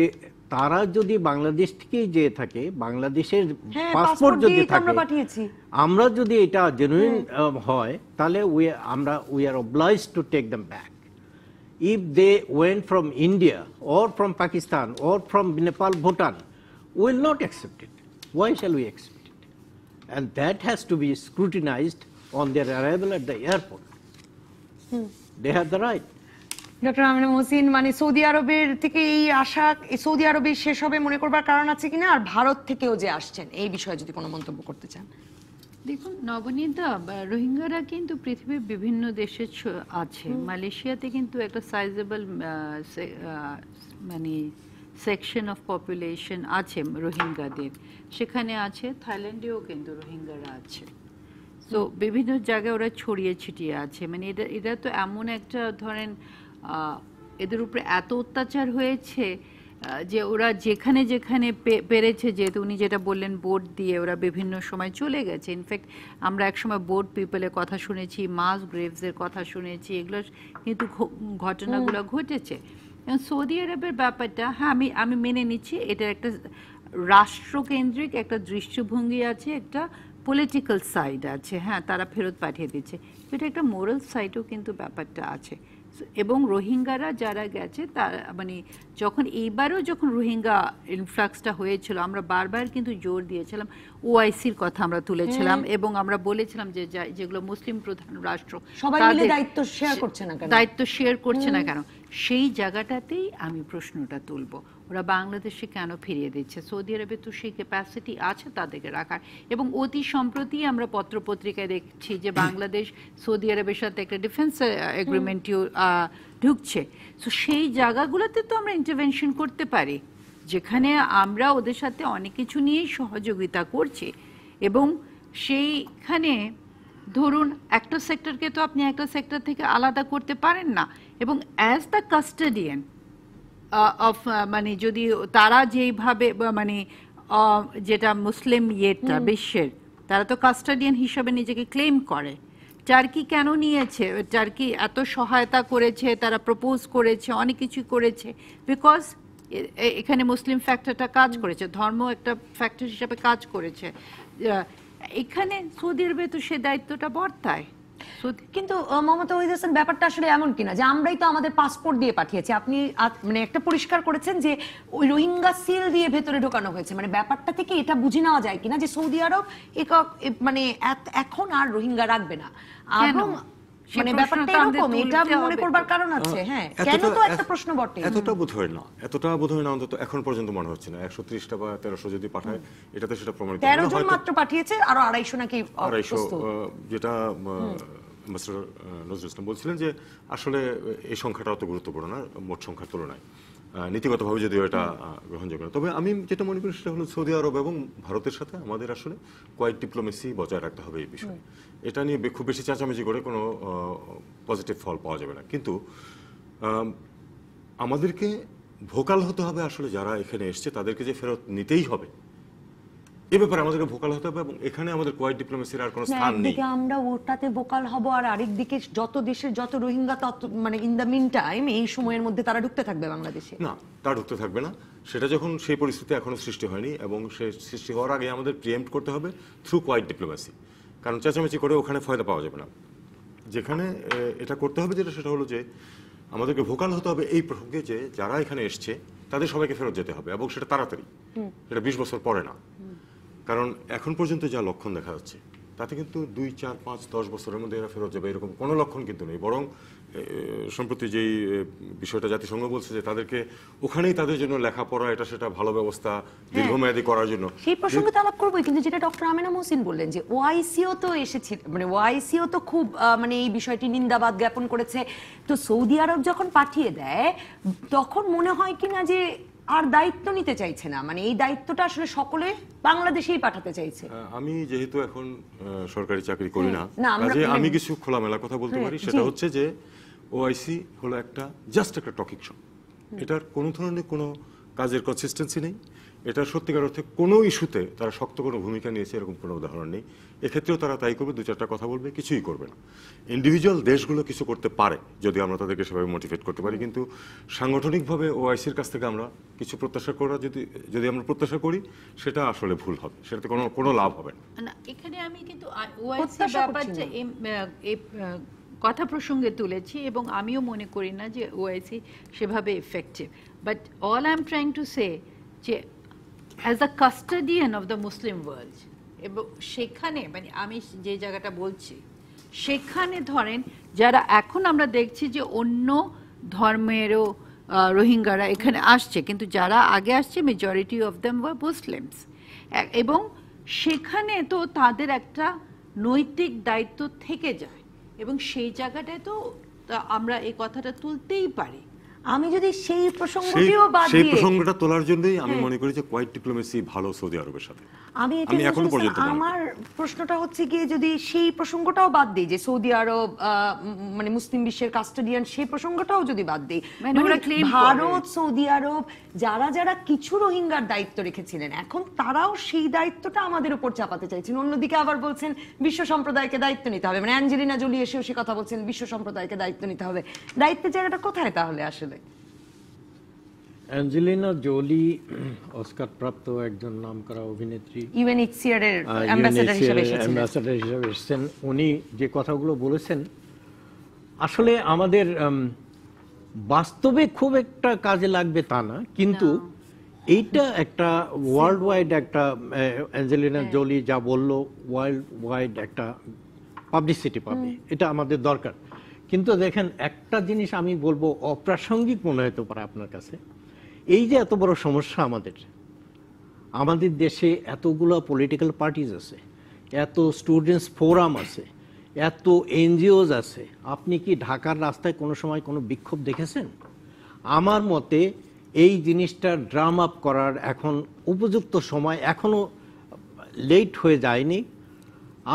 তারা যদি বাংলাদেশ থেকেই যেয়ে থাকে, বাংলাদেশের পাসপোর্ট যদি থাকে, আমরা যদি এটা জেনুইন হয়, তাহলে we are obliged to take them back. If they went from India or from Pakistan or from Nepal, Bhutan, we will not accept it. Why shall we accept it? And that has to be scrutinized on their arrival at the airport. They have the right. Doctor Amina Mohsin, মানে Saudi আরবের থেকে এই আশা Saudi আরবে শেষ হবে মনে করবার কারণ আছে কিনা, আর ভারত থেকেও যে আসছেন এই বিষয়ে যদি কোনো মন্তব্য করতে চান? দেখুন নবনীতা, রোহিঙ্গারা কিন্তু পৃথিবীর বিভিন্ন দেশে আছে। মালয়েশিয়াতে কিন্তু একটা সাইজেবল মানে সেকশন অফ পপুলেশন আছে রোহিঙ্গাদের, সেখানে আছে। থাইল্যান্ডেও কিন্তু রোহিঙ্গারা আছে। তো বিভিন্ন জায়গায় ওরা ছড়িয়ে ছিটিয়ে আছে। মানে এটা তো এমন একটা ধরেন এদের উপরে এত অত্যাচার হয়েছে যে ওরা যেখানে যেখানে পেরেছে, যেহেতু উনি যেটা বললেন বোট দিয়ে ওরা বিভিন্ন সময় চলে গেছে। ইনফ্যাক্ট আমরা একসময় বোট পিপলের কথা শুনেছি, মাস গ্রেভসের কথা শুনেছি, এগুলো কিন্তু ঘটনাগুলো ঘটেছে। এবং সৌদি আরবের ব্যাপারটা, হ্যাঁ আমি মেনে নিচ্ছি এটার একটা রাষ্ট্রকেন্দ্রিক একটা দৃষ্টিভঙ্গি আছে, একটা পলিটিক্যাল সাইড আছে। হ্যাঁ, তারা ফেরত পাঠিয়ে দিচ্ছে, এটা একটা মোরাল সাইডও কিন্তু ব্যাপারটা আছে। এবং রোহিঙ্গারা যারা গেছে তারা মানে এইবারও যখন রোহিঙ্গা ইনফ্লাক্সটা হয়েছিল, আমরা বারবার কিন্তু জোর দিয়েছিলাম, ওআইসির কথা আমরা তুলেছিলাম এবং আমরা বলেছিলাম যে যেগুলো মুসলিম প্রধান রাষ্ট্র সবাই মিলে দায়িত্ব শেয়ার করছে না কেন, সেই জায়গাটাতেই আমি প্রশ্নটা তুলব। ওরা বাংলাদেশে কেন ফিরিয়ে দিচ্ছে? সৌদি আরবে তো সেই ক্যাপাসিটি আছে তাদেরকে রাখার। এবং অতি সম্প্রতি আমরা পত্রপত্রিকায় দেখছি যে বাংলাদেশ সৌদি আরবের সাথে একটা ডিফেন্স এগ্রিমেন্টও ঢুকছে। তো সেই জায়গাগুলোতে তো আমরা ইন্টারভেনশন করতে পারি, যেখানে আমরা ওদের সাথে অনেক কিছু নিয়েই সহযোগিতা করছি। এবং সেইখানে ধরুন একটা সেক্টরকে তো আপনি একটা সেক্টর থেকে আলাদা করতে পারেন না। এবং অ্যাজ দ্য কাস্টোডিয়ান অফ মানে যদি তারা যেইভাবে মানে যেটা মুসলিম বিশ্বের, তারা তো কাস্টোডিয়ান হিসাবে নিজেকে ক্লেম করে। টার্কি কেন নিয়েছে? টার্কি এত সহায়তা করেছে, তারা প্রপোজ করেছে, অনেক কিছু করেছে, বিকজ এখানে মুসলিম ফ্যাক্টরটা কাজ করেছে, ধর্ম একটা ফ্যাক্টর হিসাবে কাজ করেছে। এখানে সৌদি আরবে তো সে দায়িত্বটা বর্তায় কিন্তু মমতা ওয়াহিদ হাসান, ব্যাপারটা আসলে এমন কিনা যে আমরাই তো আমাদের পাসপোর্ট দিয়ে পাঠিয়েছি, আপনি মানে একটা পরিষ্কার করেছেন যে ওই রোহিঙ্গা সিল দিয়ে ভেতরে ঢোকানো হয়েছে, মানে ব্যাপারটা থেকে এটা বুঝে নেওয়া যায় কিনা যে সৌদি আরব মানে এখন আর রোহিঙ্গা রাখবে না, এবং মানে ব্যাপারটা এরকম, এটা মনে করবার কারণ আছে। হ্যাঁ, কেন তো একটা প্রশ্ন বটে। এতটা বোধ হয় না, অন্তত এখন পর্যন্ত মনে হচ্ছে না 130টা বা 1300 যদি পাঠায় এটাতে সেটা প্রমাণিত 13 জন মাত্র পাঠিয়েছে, আরো 250 নাকি 250, যেটা মিস্টার নজরুল ইসলাম বলছিলেন যে আসলে এই সংখ্যাটা অত গুরুত্বপূর্ণ না মোট সংখ্যার তুলনায়, নীতিগতভাবে যদিও এটা গ্রহণযোগ্য না। তবে আমি যেটা মনে করি সেটা হলো সৌদি আরব এবং ভারতের সাথে আমাদের আসলে কোয়াইট ডিপ্লোমেসি বজায় রাখতে হবে এই বিষয়ে। এটা নিয়ে খুব বেশি চেঁচামেচি করে কোনো পজিটিভ ফল পাওয়া যাবে না, কিন্তু আমাদেরকে ভোকাল হতে হবে। আসলে যারা এখানে এসছে তাদেরকে যে ফেরত নিতেই হবে এ ব্যাপারে আমাদেরকে ভোকাল হতে হবে, এবং এখানে আমাদের কোয়াইট ডিপ্লোমেসির আর কোনো স্থান নেই। একদিকে আমরা ওটাতে ভোকাল হব, আর আরেকদিকে যত দেশের যত রোহিঙ্গা তত, মানে ইন দ্য মিন টাইম এই সময়ের মধ্যে তারা ঢুকতে থাকবে বাংলাদেশে। না, তা ঢুকতে থাকবে না। সেটা যখন সেই পরিস্থিতি এখনো সৃষ্টি হয়নি, এবং সে সৃষ্টি হওয়ার আগে আমাদের প্রিএম্প্ট করতে হবে থ্রু কোয়াইট ডিপ্লোমেসি, কারণ চেঁচামেচি করে ওখানে ফায়দা পাওয়া যাবে না। যেখানে এটা করতে হবে যেটা, সেটা হলো যে আমাদেরকে ভোকাল হতে হবে এই প্রসঙ্গে যে যারা এখানে এসছে তাদের সবাইকে ফেরত যেতে হবে, এবং সেটা তাড়াতাড়ি, সেটা 20 বছর পরে না। কারণ এখন পর্যন্ত যা লক্ষণ দেখা যাচ্ছে তাতে কিন্তু 2, 4, 5, 10 বছরের মধ্যে এরা ফেরত যাবে এরকম কোনো লক্ষণ কিন্তু নেই। বরং সম্প্রতি যেই বিষয়টা জাতিসংঘ বলছে যে তাদেরকে ওখানেই তাদের জন্য লেখাপড়া এটা সেটা ভালো ব্যবস্থা দীর্ঘমেয়াদী করার জন্য, সেই প্রসঙ্গে তো আলাপ করবোই। কিন্তু যেটা ডক্টর আমেনা মহসিন বললেন যে ওআইসিও তো এসেছে, মানে ওআইসিও তো খুব মানে এই বিষয়টি নিন্দাবাদ জ্ঞাপন করেছে। তো সৌদি আরব যখন পাঠিয়ে দেয় তখন মনে হয় কিনা যে আর দায়িত্ব নিতে চাইছে না, মানে এই দায়িত্বটা আসলে সকলে বাংলাদেশেই পাঠাতে চাইছে। আমি যেহেতু এখন সরকারি চাকরি করি না, আমরা কাজে আমি কিছু খোলামেলা কথা বলতে পারি। সেটা হচ্ছে যে ওআইসি হলো জাস্ট একটা টকিং শো। এটার কোনো ধরনের কোনো কাজের কনসিস্টেন্সি নেই। এটা সত্যিকার অর্থে কোনো ইস্যুতে তারা শক্ত কোনো ভূমিকা নিয়েছে এরকম কোনো উদাহরণ নেই। এক্ষেত্রেও তারা তাই করবে, 2-4টা কথা বলবে, কিছুই করবে না। ইন্ডিভিজুয়াল দেশগুলো কিছু করতে পারে যদি আমরা তাদেরকে সেভাবে মোটিভেট করতে পারি, কিন্তু সাংগঠনিকভাবে ওআইসির কাছ থেকে আমরা কিছু প্রত্যাশা করা যদি আমরা প্রত্যাশা করি সেটা আসলে ভুল হবে, সেটাতে কোনো লাভ হবে না। এখানে আমি কিন্তু ওআইসি ব্যাপারটা কথা প্রসঙ্গে তুলেছি, এবং আমিও মনে করি না যে ওআইসি সেভাবে effective. But all I am trying to say যে as a custodian of the Muslim world, এবং সেখানে মানে আমি যে জায়গাটা বলছি সেখানে ধরেন যারা এখন আমরা দেখছি যে অন্য ধর্মেরও রোহিঙ্গারা এখানে আসছে, কিন্তু যারা আগে আসছে majority of them were Muslims, এবং সেখানে তো তাদের একটা নৈতিক দায়িত্ব থেকে যায়, এবং সেই জায়গাটায় তো আমরা এই কথাটা তুলতেই পারি। আমি যদি সেই প্রসঙ্গটিও বাদ দিয়ে, সেই প্রসঙ্গটা তোলার জন্যই আমি মনে করি যে কোয়াইট ডিপ্লোমেসি ভালো সৌদি আরবের সাথে। আমি এখনো পর্যন্ত আমার প্রশ্নটা হচ্ছে গিয়ে যদি সেই প্রসঙ্গটাও বাদ দিই যে সৌদি আরব মানে মুসলিম বিশ্বের কাস্টোডিয়ান, সেই প্রসঙ্গটাও যদি বাদ দিই, ভারত, সৌদি আরব যারা যারা কিছু রোহিঙ্গার দায়িত্ব রেখেছিলেন এখন তারাও সেই দায়িত্বটা আমাদের উপর চাপাতে চাইছেন। অন্যদিকে আবার বলছেন বিশ্ব সম্প্রদায়কে দায়িত্ব নিতে হবে, মানে অ্যাঞ্জেলিনা জোলি এসেও সে কথা বলছেন বিশ্ব সম্প্রদায়কে দায়িত্ব নিতে হবে। দায়িত্বের জায়গাটা কোথায় তাহলে আসলে? অ্যাঞ্জেলিনা জোলি অস্কার প্রাপ্ত একজন নামকরা অভিনেত্রী, ইউএনএইচসিআর এর অ্যাম্বাসেডর হিসেবে এসেছেন। উনি যে কথাগুলো বলেছেন আসলে আমাদের বাস্তবে খুব একটা কাজে লাগবে তা না, কিন্তু এইটা একটা ওয়ার্ল্ড ওয়াইড একটা অ্যাঞ্জেলিনা জোলি যা বলল ওয়ার্ল্ড ওয়াইড একটা পাবলিসিটি পাবে, এটা আমাদের দরকার। কিন্তু দেখেন একটা জিনিস আমি বলবো অপ্রাসঙ্গিক মনে হতে পারে আপনার কাছে, এই যে এত বড় সমস্যা আমাদের দেশে এতগুলো পলিটিক্যাল পার্টিজ আছে, এত স্টুডেন্টস ফোরাম আছে, এত এনজিওস আছে, আপনি কি ঢাকার রাস্তায় কোনো সময় কোনো বিক্ষোভ দেখেছেন? আমার মতে এই জিনিসটা ড্রাম আপ করার এখন উপযুক্ত সময়, এখনো লেট হয়ে যায়নি।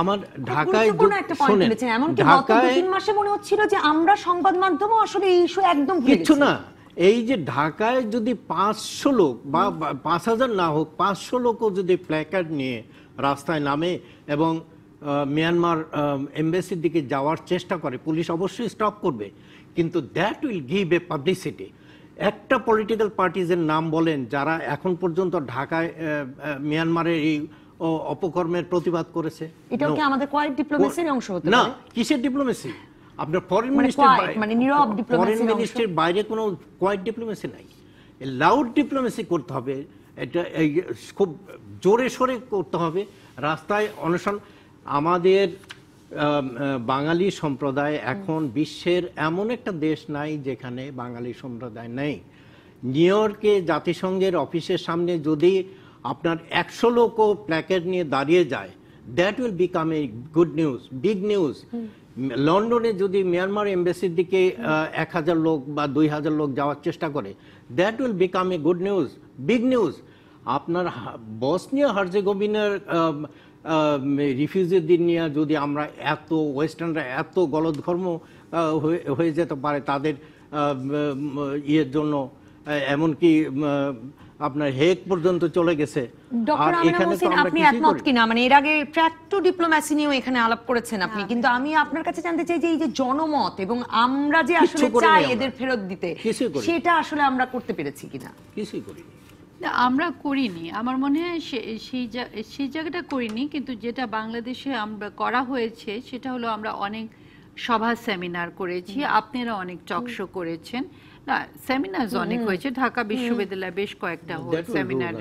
আমার ঢাকায় ঢাকায় 3 মাসে মনে হচ্ছিল যে আমরা সংবাদ মাধ্যমও আসলে এই ইস্যু একদম কিছু না। এই যে ঢাকায় যদি 500 লোক বা 5000 না হোক 500 লোকও যদি প্ল্যাকার্ড নিয়ে রাস্তায় নামে এবং মিয়ানমার এমবাসির দিকে যাওয়ার চেষ্টা করে, পুলিশ অবশ্যই স্টপ করবে, কিন্তু that will give a publicity. একটা পলিটিক্যাল পার্টিজের নাম বলেন যারা এখন পর্যন্ত ঢাকায় মিয়ানমারের এই অপকর্মের প্রতিবাদ করেছে? এটাও কি আমাদের কোয়াইট ডিপ্লোমেসির অংশ হতে না, পারে? কিসের ডিপ্লোমেসি? আপনার ফরেন মানে মিনিস্টার, quiet, মানে নীরব ফরেন diplomacy-র মিনিস্টার বাইরে কোনো কোয়াইট ডিপ্লোমেসি নাই। লাউড ডিপ্লোমেসি করতে হবে, এটা খুব জোরে সোরে করতে হবে, রাস্তায় অনশন। আমাদের বাঙালি সম্প্রদায় এখন বিশ্বের এমন একটা দেশ নাই যেখানে বাঙালি সম্প্রদায় নেই। নিউ ইয়র্কে জাতিসংঘের অফিসের সামনে যদি আপনার 100 লোকও প্ল্যাকেট নিয়ে দাঁড়িয়ে যায়, that will become a good news, big news. লন্ডনে যদি মিয়ানমার এমবাসির দিকে 1000 লোক বা 2000 লোক যাওয়ার চেষ্টা করে, that will become a good news, big news. আপনার বসনিয়া হার্জেগোভিনার রিফিউজিদের নিয়ে যদি আমরা ওয়েস্টার্নরা এত গলদঘর্ম হয়ে যেতে পারে তাদের ইয়ের জন্য, এমনকি আপনার হেগ পর্যন্ত চলে গেছে। ডক্টর আমিনা হোসেন, আপনি একমত কিনা? মানে এর আগে ট্র্যাক টু ডিপ্লোম্যাসি নিয়েও এখানে আলাপ করেছেন আপনি, কিন্তু আমি আপনার কাছে জানতে চাই যে এই যে জনমত এবং আমরা যে আসলে চাই এদের ফেরত দিতে, সেটা আসলে আমরা করতে পেরেছি কিনা? কিছুই করিনি। আমরা করিনি, আমার মনে হয় সেই জায়গাটা করিনি। কিন্তু যেটা বাংলাদেশে আমরা করা হয়েছে সেটা হলো আমরা অনেক সভা সেমিনার করেছি, আপনারা অনেক টকশো করেছেন, না সেমিনার অনেক হয়েছে, ঢাকা বিশ্ববিদ্যালয়ে বেশ কয়েকটা সেমিনার।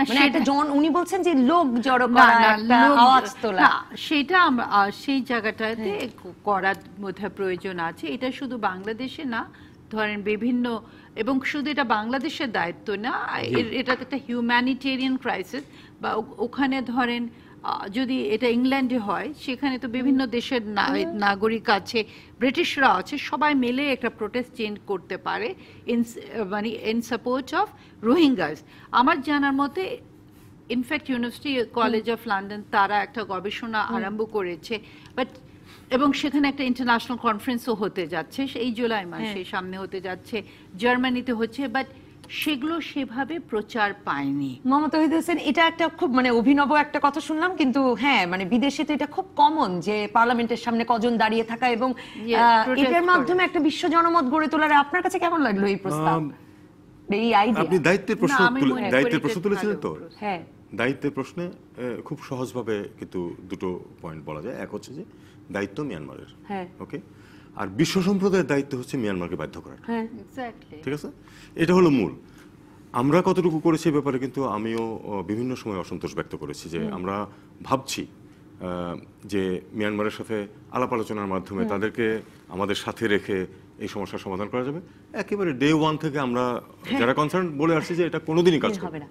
মানে একটা উনি বলছেন যে লোক জড়ো করা, একটা আওয়াজ তোলা, সেটা আমরা সেই জায়গাটাতে করার মধ্যে প্রয়োজন আছে। এটা শুধু বাংলাদেশে না, ধরেন বিভিন্ন, এবং শুধু এটা বাংলাদেশের দায়িত্ব না, এটা একটা হিউম্যানিটেরিয়ান ক্রাইসিস। বা ওখানে ধরেন যদি এটা ইংল্যান্ডে হয়, সেখানে তো বিভিন্ন দেশের নাগরিক আছে, ব্রিটিশরা আছে, সবাই মিলে একটা প্রোটেস্ট চেঞ্জ করতে পারে ইন সাপোর্ট অফ রোহিঙ্গাস। আমার জানার মতে in fact university college of London তারা একটা গবেষণা আরম্ভ করেছে, এবং সেখানে একটা ইন্টারন্যাশনাল কনফারেন্সও হতে যাচ্ছে এই জুলাই মাসে, সামনে হতে যাচ্ছে, জার্মানিতে হচ্ছে, বাট সেগুলো সেভাবে প্রচার পায়নি। মোহাম্মদ তৌহিদ হোসেন, এটা একটা খুব মানে অভিনব একটা কথা শুনলাম, কিন্তু হ্যাঁ মানে বিদেশে তো এটা খুব কমন যে পার্লামেন্টের সামনে কজন দাঁড়িয়ে থাকা এবং এটার মাধ্যমে একটা বিশ্ব জনমত গড়ে তোলার। আপনার কাছে কেমন লাগলো এই প্রস্তাব, এই আইডিয়া? আপনি দায়িত্বের প্রশ্ন তুলেছিলেন তো? হ্যাঁ, দায়িত্বের প্রশ্নে খুব সহজভাবে কিন্তু দুটো পয়েন্ট বলা যায়। এক হচ্ছে যে দায়িত্ব মিয়ানমারের, ওকে, আর বিশ্ব সম্প্রদায়ের দায়িত্ব হচ্ছে মিয়ানমারকে বাধ্য করার। ঠিক আছে, এটা হলো মূল। আমরা কতটুকু করেছি এ ব্যাপারে কিন্তু আমিও বিভিন্ন সময় অসন্তোষ ব্যক্ত করেছি যে আমরা ভাবছি যে মিয়ানমারের সাথে আলাপ আলোচনার মাধ্যমে তাদেরকে আমাদের সাথে রেখে এই সমস্যার সমাধান করা যাবে। একেবারে ডে ওয়ান থেকে আমরা যারা কনসার্ন বলে আসছি যে এটা কোনোদিনই কাজ হবে না।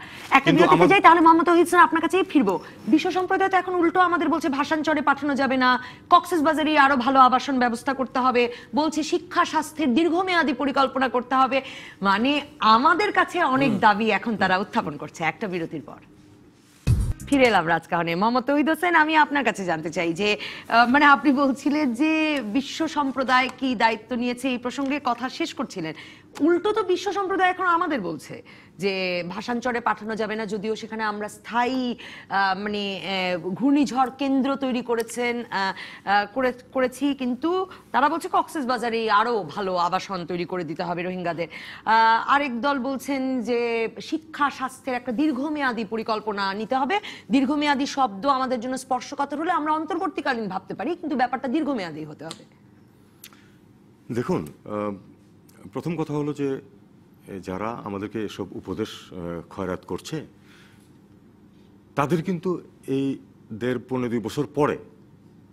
কিন্তু আমরা যাই তাহলে মোহাম্মদ তৌহিদ স্যার আপনার কাছেই ফিরবো। বিশ্ব সম্প্রদায় তো এখন উল্টো আমাদের বলছে ভাষান্তরে পাঠানো যাবে না, কক্সবাজারে আরো ভালো আবাসন ব্যবস্থা করতে হবে, বলছে শিক্ষা স্বাস্থ্যের দীর্ঘমেয়াদী পরিকল্পনা করতে হবে। মানে আমাদের কাছে অনেক দাবি এখন তারা উত্থাপন করছে। একটা বিরতির পর ফিরে এলাম রাজকাহনে। মোহাম্মদ তৌহিদ হোসেন, আমি আপনার কাছে জানতে চাই যে মানে আপনি বলছিলেন যে বিশ্ব সম্প্রদায় কি দায়িত্ব নিয়েছে, এই প্রসঙ্গে কথা শেষ করছিলেন। উল্টো তো বিশ্ব সম্প্রদায় এখন আমাদের বলছে যে ভাষান্তরে পাঠানো যাবে না, যদিও সেখানে আমরা স্থায়ী মানে ঘূর্ণিঝড় কেন্দ্র তৈরি করেছি, কিন্তু তারা বলছে কক্সবাজারে আরো ভালো আবাসন তৈরি করে দিতে হবে রোহিঙ্গাদের। আরেক দল বলছেন যে শিক্ষা স্বাস্থ্যের একটা দীর্ঘমেয়াদী পরিকল্পনা নিতে হবে। দীর্ঘমেয়াদী শব্দ আমাদের জন্য স্পর্শকাতর হলে আমরা অন্তর্বর্তীকালীন ভাবতে পারি, কিন্তু ব্যাপারটা দীর্ঘমেয়াদী হতে হবে। দেখুন, প্রথম কথা হলো যে যারা আমাদেরকে এসব উপদেশ খয়রাত করছে তাদের কিন্তু এই 1.5-2 বছর পরে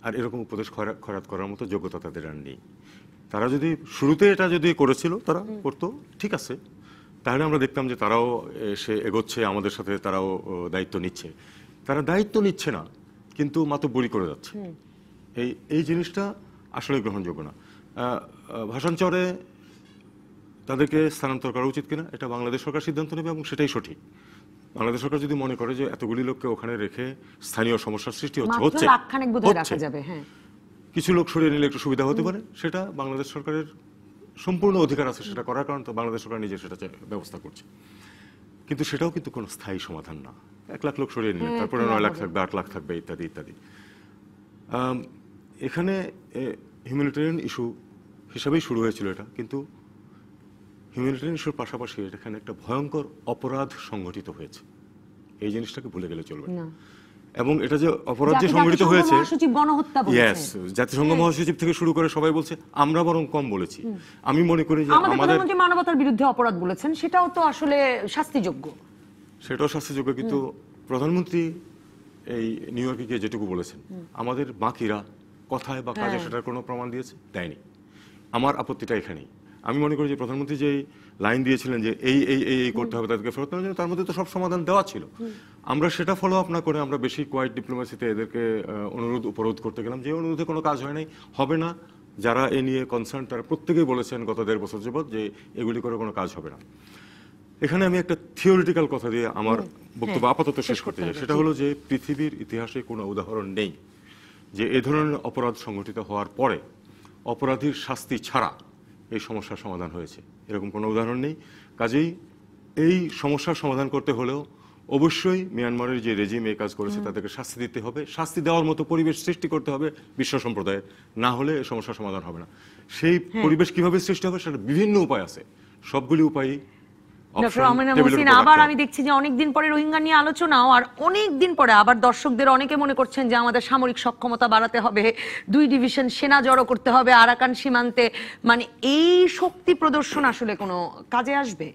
আর এরকম উপদেশ খয়রাত করার মতো যোগ্যতা তাদের আর নেই। তারা যদি শুরুতে এটা যদি করেছিল, তারা করতো, ঠিক আছে, তাহলে আমরা দেখতাম যে তারাও সে এগোচ্ছে আমাদের সাথে, তারাও দায়িত্ব নিচ্ছে। তারা দায়িত্ব নিচ্ছে না, কিন্তু মাতব্বরি করে যাচ্ছে। এই জিনিসটা আসলে গ্রহণযোগ্য না। ভাষান্তরে তাদেরকে স্থানান্তর করা উচিত কিনা এটা বাংলাদেশ সরকার সিদ্ধান্ত নেবে, এবং সেটাই সঠিক। বাংলাদেশ সরকার যদি মনে করে যে এতগুলি লোককে ওখানে রেখে স্থানীয় সমস্যার সৃষ্টি হচ্ছে, কিছু লোক সরিয়ে নিলে একটু সুবিধা হতে পারে, সেটা বাংলাদেশ সরকারের সম্পূর্ণ অধিকার আছে সেটা করার, কারণ তো বাংলাদেশ সরকার নিজে সেটা ব্যবস্থা করছে। কিন্তু সেটাও কিন্তু কোনো স্থায়ী সমাধান না। 1 লাখ লোক সরিয়ে নিলে তারপরে 9 লাখ থাকবে, 8 লাখ থাকবে, ইত্যাদি ইত্যাদি। এখানে হিউম্যানিটেরিয়ান ইস্যু হিসাবেই শুরু হয়েছিল এটা, কিন্তু হিউম্যানিটেরিয়ান ইস্যুর পাশাপাশি এখানে একটা ভয়ঙ্কর অপরাধ সংঘটিত হয়েছে। এই জিনিসটাকে ভুলে গেলে চলবে না। এবং এটা যে অপরাধ যে যাকে সংঘটিত জাতিসংঘ হয়েছে, মহাসচিব গণহত্যা বলেছেন। ইয়েস, জাতিসংঘ মহাসচিব থেকে শুরু করে সবাই বলছে, আমরা বরং কম বলেছি। আমি মনে করি যে আমাদের আমাদের, প্রধানমন্ত্রী মানবতার বিরুদ্ধে অপরাধ বলেছেন, সেটাও তো আসলে শাস্তিযোগ্য। সেটাও শাস্তিযোগ্য, কিন্তু প্রধানমন্ত্রী এই নিউ ইয়র্কে গিয়ে যেটুকু বলেছেন, আমাদের বাকিরা কথায় বা কাজে সেটার কোনো প্রমাণ দিয়েছে? দেয়নি। আমার আপত্তিটা এখানেই। আমি মনে করি যে প্রধানমন্ত্রী যেই লাইন দিয়েছিলেন যে এই এই এই এই করতে হবে তাদেরকে ফেরত নেওয়ার জন্য, তার মধ্যে তো সব সমাধান দেওয়া ছিল। আমরা সেটা ফলো আপ না করে আমরা বেশি কোয়াইট ডিপ্লোমেসিতে এদেরকে অনুরোধ উপরোধ করতে গেলাম, যে অনুরোধে কোনো কাজ হয় নাই, হবে না। যারা এ নিয়ে কনসার্ন তারা প্রত্যেকেই বলেছেন গত 1.5 বছর যাবত যে এগুলি করে কোনো কাজ হবে না। এখানে আমি একটা থিওরিটিক্যাল কথা দিয়ে আমার বক্তব্য আপাতত শেষ করতে চাই। সেটা হলো যে পৃথিবীর ইতিহাসে কোনো উদাহরণ নেই যে এ ধরনের অপরাধ সংঘটিত হওয়ার পরে অপরাধীর শাস্তি ছাড়া এই সমস্যার সমাধান হয়েছে, এরকম কোনো উদাহরণ নেই। কাজেই এই সমস্যার সমাধান করতে হলেও অবশ্যই মিয়ানমারের যে রেজিম এই কাজ করেছে তাদেরকে শাস্তি দিতে হবে, শাস্তি দেওয়ার মতো পরিবেশ সৃষ্টি করতে হবে বিশ্ব সম্প্রদায়ের, না হলে এই সমস্যার সমাধান হবে না। সেই পরিবেশ কিভাবে সৃষ্টি হবে সেটা বিভিন্ন উপায় আছে, সবগুলি উপায়ই ডক্টর আমিনা মহসিন, আবার আমি দেখছি যে অনেকদিন পরে রোহিঙ্গা নিয়ে আলোচনাও, আর অনেকদিন পরে আবার দর্শকদের অনেকে মনে করছেন যে আমাদের সামরিক সক্ষমতা বাড়াতে হবে, 2 ডিভিশন সেনা জড়ো করতে হবে আরাকান সীমান্তে। মানে এই শক্তি প্রদর্শন আসলে কোনো কাজে আসবে?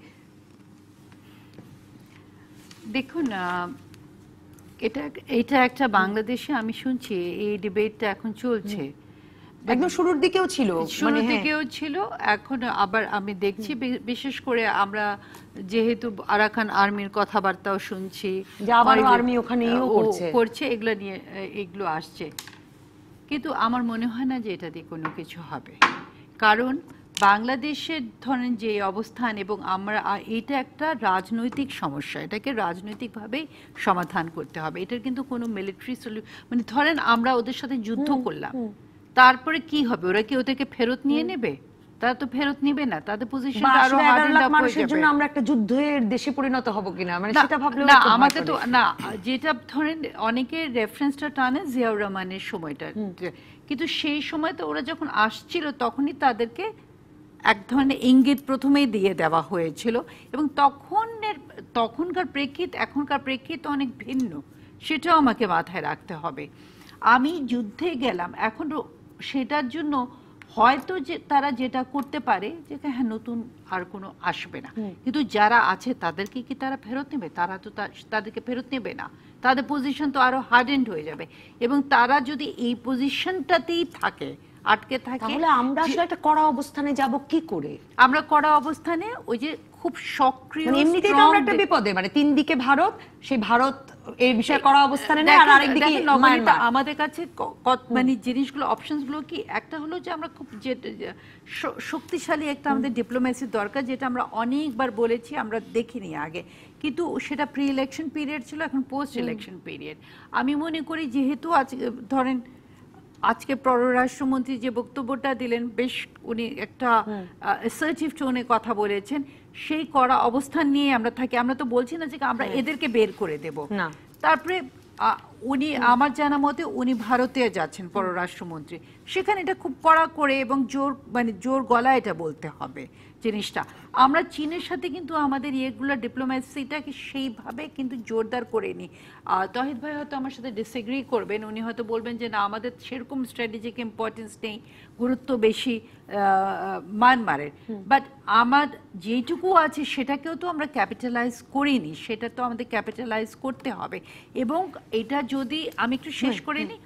দেখুন, এটা একটা বাংলাদেশে আমি শুনছি এই ডিবেটটা এখন চলছে, একদম শুরুর দিকেও ছিল, শুরু থেকেও ছিল, এখন আবার আমি দেখছি বিশেষ করে আমরা যেহেতু আরাকান আর্মির কথাবার্তাও শুনছি যে আবারও আর্মি ওখানে করছে, এগুলো নিয়ে এগুলো আসছে, কিন্তু আমার মনে হয় না যে এটা দিয়ে কোনো কিছু হবে। কারণ বাংলাদেশের ধরেন যে অবস্থান, এবং আমরা এটা একটা রাজনৈতিক সমস্যা, এটাকে রাজনৈতিকভাবেই সমাধান করতে হবে। এটার কিন্তু কোনো মিলিটারি মানে ধরেন আমরা ওদের সাথে যুদ্ধ করলাম, তারপরে কি হবে? ওরা কি ওদেরকে ফেরত নিয়ে নেবে? তারা তো ফেরত নেবে না, তাদের পজিশন আরো হার্ড আপ হয়ে যাবে। জন্য আমরা একটা যুদ্ধের দেশে পরিণত হব কিনা, মানে সেটা ভাবলেও না, আমাদের তো না, যেটা ধরেন অনেকে রেফারেন্সটা টানে জিয়াউর রহমানের সময়টা, কিন্তু সেই সময় তো ওরা যখন আসছিল তখনই তাদেরকে এক ধরনের ইঙ্গিত প্রথমেই দিয়ে দেওয়া হয়েছিল, এবং তখনকার প্রেক্ষিত এখনকার প্রেক্ষিত অনেক ভিন্ন, সেটাও আমাকে মাথায় রাখতে হবে। আমি যুদ্ধে গেলাম, এখন সেটার জন্য হয়তো যে তারা যেটা করতে পারে যে হ্যাঁ নতুন আর কোনো আসবে না, কিন্তু যারা আছে তাদেরকে কি তারা ফেরত নেবে? তারা তো তাদেরকে ফেরত নেবে না, তাদের পজিশন তো আরো হার্ডেন্ড হয়ে যাবে, এবং তারা যদি এই পজিশনটাতেই থাকে, আটকে থাকে, তাহলে আমরা আসলে একটা কড়া অবস্থানে যাব কি করে? আমরা কড়া অবস্থানে ওই যে খুব সক্রিয়, এমনিতেই তো আমরা একটা বিপদে, মানে 3 দিকে ভারত, সেই ভারত এই বিষয়ে কড়া অবস্থানে নেয়, আর আরেকদিকে মায়ানমার। আমাদের কাছে মানে জিনিসগুলো অপশনস গুলো কি, একটা হলো যে আমরা খুব শক্তিশালী একটা আমাদের ডিপ্লোমেসি দরকার, যেটা আমরা অনেকবার বলেছি, আমরা দেখিনি আগে, কিন্তু সেটা প্রি ইলেকশন পিরিয়ড ছিল, এখন পোস্ট ইলেকশন পিরিয়ড। আমি মনে করি যেহেতু ধরেন আজকে পররাষ্ট্রমন্ত্রী যে বক্তব্যটা দিলেন, বেশ উনি একটা অ্যাসার্টিভ টোনে কথা বলেছেন, সেই কড়া অবস্থান নিয়ে আমরা থাকি। আমরা তো বলছি না যে আমরা এদেরকে বের করে দেব না। তারপরে উনি আমার জানা মতে উনি ভারতে যাচ্ছেন পররাষ্ট্রমন্ত্রী, সেখানে এটা খুব কড়া করে এবং জোর গলায় এটা বলতে হবে জিনিসটা। আমরা চীনের সাথে কিন্তু আমাদের ইয়েগুলো ডিপ্লোমেসিটাকে সেইভাবে কিন্তু জোরদার করে নিই। তহিদ ভাই হয়তো আমার সাথে ডিসএগ্রি করবেন, উনি হয়তো বলবেন যে না, আমাদের সেরকম স্ট্র্যাটেজিক ইম্পর্টেন্স নেই, গুরুত্ব বেশি মায়ানমারের, বাট আমার যেটুকু আছে সেটাকেও তো আমরা ক্যাপিটালাইজ করিনি, সেটা তো আমাদের ক্যাপিটালাইজ করতে হবে। এবং এটা যদি আমি একটু শেষ করে নিই,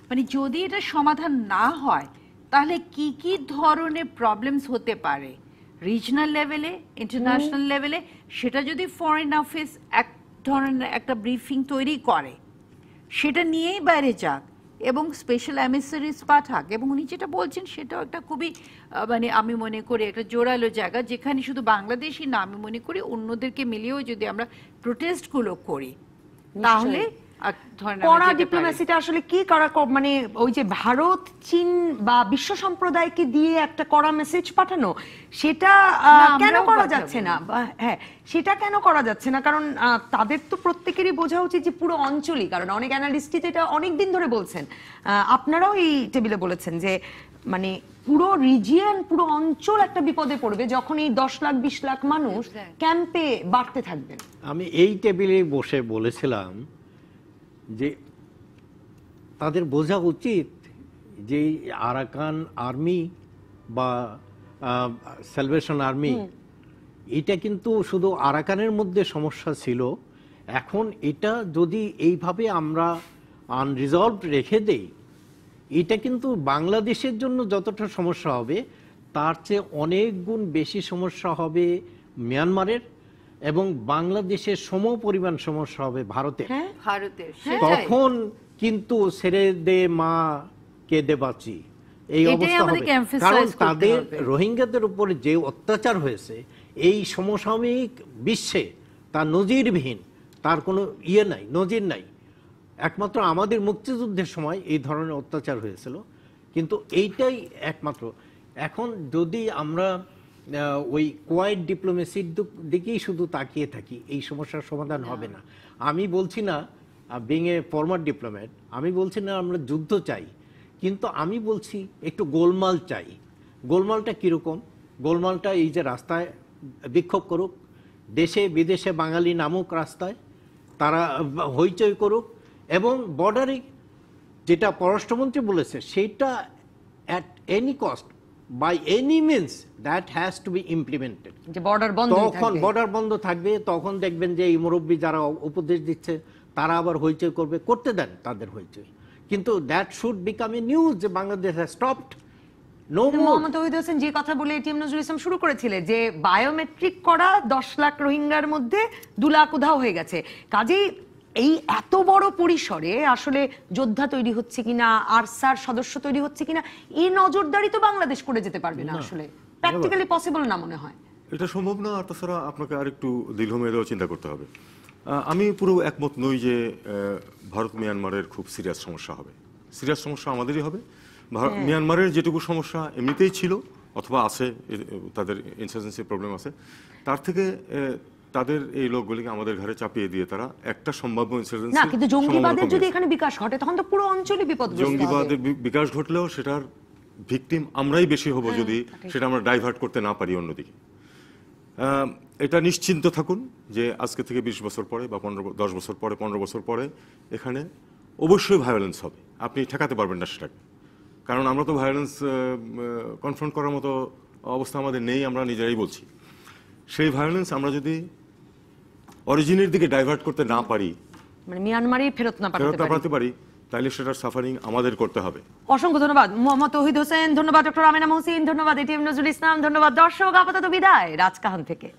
মানে যদি এটা সমাধান না হয় তাহলে কি কি ধরনের প্রবলেমস হতে পারে রিজনাল লেভেলে, ইন্টারন্যাশনাল লেভেলে, সেটা যদি ফরেন অফিস এক ধরনের একটা ব্রিফিং তৈরি করে, সেটা নিয়েই বাইরে যাক এবং স্পেশাল এমিসারিজ পাঠাক, এবং উনি যেটা বলছেন সেটাও একটা খুবই মানে আমি মনে করি একটা জোরালো জায়গা, যেখানে শুধু বাংলাদেশই না, আমি মনে করি অন্যদেরকে মিলিয়েও যদি আমরা প্রোটেস্টগুলো করি তাহলে কড়া ডিপ্লোমেসিটা আসলে কি করা, মানে ওই যে ভারত চীন বা বিশ্ব সম্প্রদায়কে দিয়ে একটা কড়া মেসেজ পাঠানো, সেটা কেন করা যাচ্ছে না? হ্যাঁ, সেটা কেন করা যাচ্ছে না? কারণ তাদের তো প্রত্যেকেরই বোঝা উচিত যে পুরো অঞ্চলই, কারণ অনেক অ্যানালিস্টই এটা অনেকদিন ধরে বলছেন, আপনারাও এই টেবিলে বলেছেন যে মানে পুরো রিজিয়ন, পুরো অঞ্চল একটা বিপদে পড়বে যখন এই 10 লাখ 20 লাখ মানুষ ক্যাম্পে বাড়তে থাকবেন। আমি এই টেবিলে বসে বলেছিলাম যে তাদের বোঝা উচিত যে আরাকান আর্মি বা স্যালভেশন আর্মি এটা কিন্তু শুধু আরাকানের মধ্যে সমস্যা ছিল, এখন এটা যদি এইভাবে আমরা আনরিজলভড রেখে দেই, এটা কিন্তু বাংলাদেশের জন্য যতটা সমস্যা হবে তার চেয়ে অনেক গুণ বেশি সমস্যা হবে মিয়ানমারের, এবং বাংলাদেশের সম পরিমাণ সমস্যা হবে ভারতের। ভারতের তখন কিন্তু ছেড়ে দে মা কেঁদে বাঁচি এই এটাই অবস্থা হবে, আমাদেরকে emphasize কারণ করতে তাদের হবে। রোহিঙ্গাদের উপরে যে অত্যাচার হয়েছে এই সমসাময়িক বিশ্বে তার নজিরবিহীন, তার কোনো নাই, নজির নাই। একমাত্র আমাদের মুক্তিযুদ্ধের সময় এই ধরনের অত্যাচার হয়েছিল, কিন্তু এইটাই একমাত্র। এখন যদি আমরা ওই কোয়াইট ডিপ্লোমেসির দিকেই শুধু তাকিয়ে থাকি, এই সমস্যার সমাধান হবে না। আমি বলছি না, বিং এ ফরমার ডিপ্লোম্যাট, আমি বলছি না আমরা যুদ্ধ চাই, কিন্তু আমি বলছি একটু গোলমাল চাই। গোলমালটা কীরকম? গোলমালটা এই যে রাস্তায় বিক্ষোভ করুক, দেশে বিদেশে বাঙালি নামুক রাস্তায়, তারা হইচই করুক, এবং বর্ডারে যেটা পররাষ্ট্রমন্ত্রী বলেছে সেটা at any cost by any means that has to be implemented. যে বর্ডার বন্ধ তখন বর্ডার বন্ধ থাকবে, তখন দেখবেন যে এই মুরব্বী যারা উপদেশ দিচ্ছে তারা আবার হইচই করবে, করতে দেন তাদের হইচই, কিন্তু that should become a news যে বাংলাদেশ হ্যাজ স্টপড। মোহাম্মদ তৌহিদ হোসেন যে কথা বলে এটিএম নজরুল ইসলাম শুরু করেছিলেন যে বায়োমেট্রিক করা 10 লাখ রোহিঙ্গার মধ্যে 2 লাখ উধাও হয়ে গেছে, কাজেই এই এত বড় পরিসরে আসলে যোদ্ধা তৈরি হচ্ছে কিনা, আরসার সদস্য তৈরি হচ্ছে কিনা, এই নজরদারি তো বাংলাদেশ করে যেতে পারবে না, আসলে প্র্যাকটিক্যালি পসিবল না মনে হয়। এটা সম্ভব না, আর তাছাড়া আপনাকে আরেকটু দীর্ঘমেয়াদেও চিন্তা করতে হবে। আমি পুরো একমত নই যে ভারত মিয়ানমারের খুব সিরিয়াস সমস্যা হবে। সিরিয়াস সমস্যা আমাদেরই হবে। মিয়ানমারের যেটুকু সমস্যা এমনিতেই ছিল অথবা আছে, তাদের ইনসার্জেন্সি প্রবলেম আছে, তার থেকে তাদের এই লোকগুলিকে আমাদের ঘরে চাপিয়ে দিয়ে তারা একটা সম্ভাব্য ইনসার্জেন্সি না, কিন্তু জঙ্গিবাদের যদি এখানে বিকাশ ঘটে তখন তো পুরো অঞ্চলই বিপদগ্রস্ত হবে। জঙ্গিবাদের বিকাশ ঘটলেও সেটার ভিকটিম আমরাই বেশি হব যদি সেটা আমরা ডাইভার্ট করতে না পারি অন্যদিকে। এটা নিশ্চিন্ত থাকুন যে আজকে থেকে 20 বছর পরে বা 10 বছর পরে, 15 বছর পরে এখানে অবশ্যই ভায়োলেন্স হবে, আপনি ঠেকাতে পারবেন না সেটাকে। কারণ আমরা তো ভায়োলেন্স কনফ্রন্ট করার মতো অবস্থা আমাদের নেই, আমরা নিজেরাই বলছি। সেই ভায়োলেন্স আমরা যদি অরিজিনের দিকে ডাইভার্ট করতে না পারি, মানে মিয়ানমারেই ফেরত না পাঠাতে পারি, তাহলে সেটার সাফারিং আমাদের করতে হবে। অসংখ্য ধন্যবাদ মোহাম্মদ তৌহিদ হোসেন, ধন্যবাদ ডক্টর আমেনা মহসিন, ধন্যবাদ এটিএম নজরুল ইসলাম, ধন্যবাদ দর্শক। আপাতত বিদায় রাজকাহন থেকে।